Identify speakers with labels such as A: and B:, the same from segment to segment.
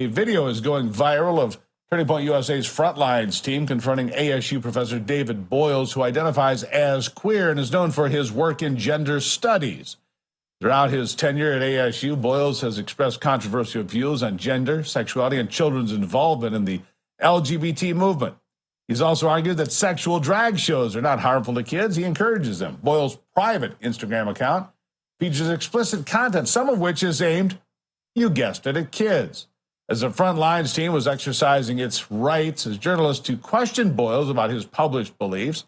A: A video is going viral of Turning Point USA's Frontlines team confronting ASU professor David Boyles, who identifies as queer and is known for his work in gender studies. Throughout his tenure at ASU, Boyles has expressed controversial views on gender, sexuality, and children's involvement in the LGBT movement. He's also argued that sexual drag shows are not harmful to kids. He encourages them. Boyles' private Instagram account features explicit content, some of which is aimed, you guessed it, at kids. As the Frontlines team was exercising its rights as journalists to question Boyles about his published beliefs,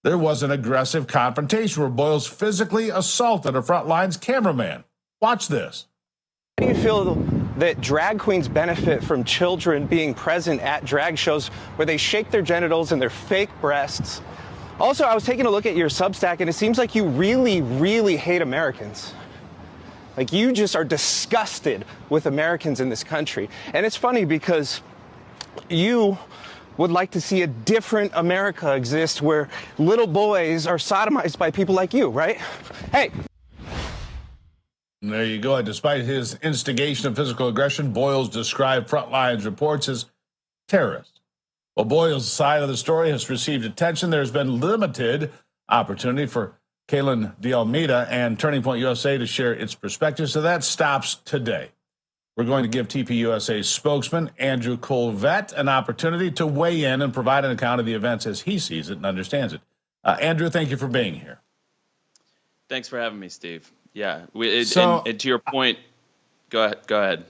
A: there was an aggressive confrontation where Boyles physically assaulted a Frontlines cameraman. Watch this.
B: How do you feel that drag queens benefit from children being present at drag shows where they shake their genitals and their fake breasts? Also, I was taking a look at your Substack, and it seems like you really, really hate Americans. Like, you just are disgusted with Americans in this country. And it's funny because you would like to see a different America exist where little boys are sodomized by people like you, right? Hey.
A: There you go. Despite his instigation of physical aggression, Boyles described Frontlines reports as terrorists. While Boyles' side of the story has received attention, there's been limited opportunity for Kaylin D'Almeida and Turning Point USA to share its perspective, so that stops today. We're going to give TPUSA spokesman Andrew Kolvet an opportunity to weigh in and provide an account of the events as he sees it and understands it. Andrew, thank you for being here.
C: Thanks for having me, Steve. Yeah, and to your point, go ahead.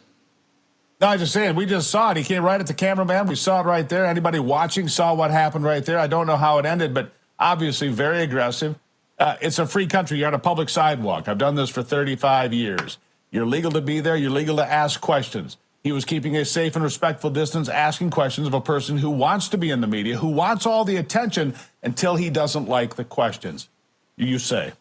A: No, I was just saying, we just saw it. He came right at the cameraman. We saw it right there. Anybody watching saw what happened right there. I don't know how it ended, but obviously very aggressive. It's a free country. You're on a public sidewalk. I've done this for 35 years. You're legal to be there. You're legal to ask questions. He was keeping a safe and respectful distance, asking questions of a person who wants to be in the media, who wants all the attention until he doesn't like the questions. You say.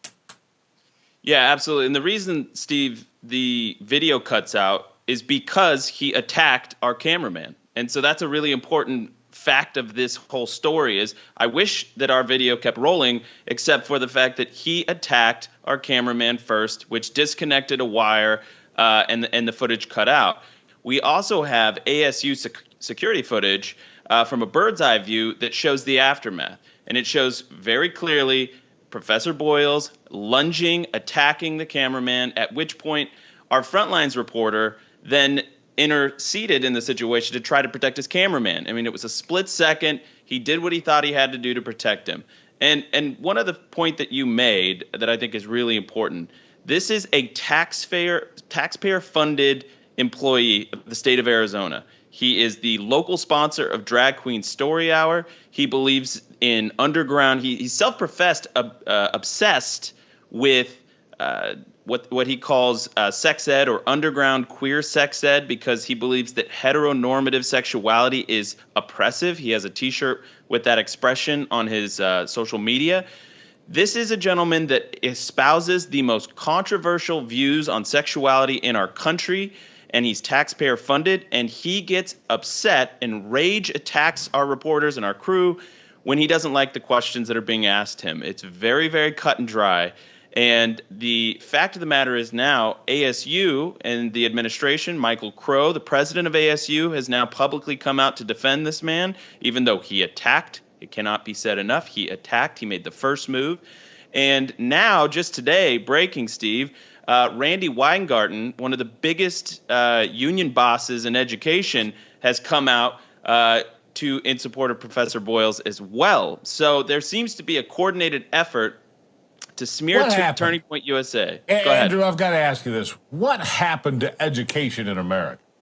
C: Yeah, absolutely. And the reason, Steve, the video cuts out is because he attacked our cameraman. And so that's a really important fact of this whole story is I wish that our video kept rolling, except for the fact that he attacked our cameraman first, which disconnected a wire and the footage cut out. We also have ASU security footage from a bird's eye view that shows the aftermath. And it shows very clearly Professor Boyles lunging, attacking the cameraman, at which point our Frontlines reporter then interceded in the situation to try to protect his cameraman. I mean, it was a split second. He did what he thought he had to do to protect him. And one other point that you made that I think is really important, this is a taxpayer-funded employee of the state of Arizona. He is the local sponsor of Drag Queen Story Hour. He believes in underground. He's self-professed obsessed with what he calls sex ed or underground queer sex ed because he believes that heteronormative sexuality is oppressive. He has a T-shirt with that expression on his social media. This is a gentleman that espouses the most controversial views on sexuality in our country, and he's taxpayer funded, and he gets upset and rage attacks our reporters and our crew when he doesn't like the questions that are being asked him. It's very, very cut and dry. And the fact of the matter is now ASU and the administration, Michael Crow, the president of ASU, has now publicly come out to defend this man, even though he attacked. It cannot be said enough. He attacked. He made the first move. And now, just today, breaking, Steve, Randy Weingarten, one of the biggest union bosses in education, has come out in support of Professor Boyles as well. So there seems to be a coordinated effort to smear Turning Point USA.
A: Andrew, I've got to ask you this. What happened to education in America?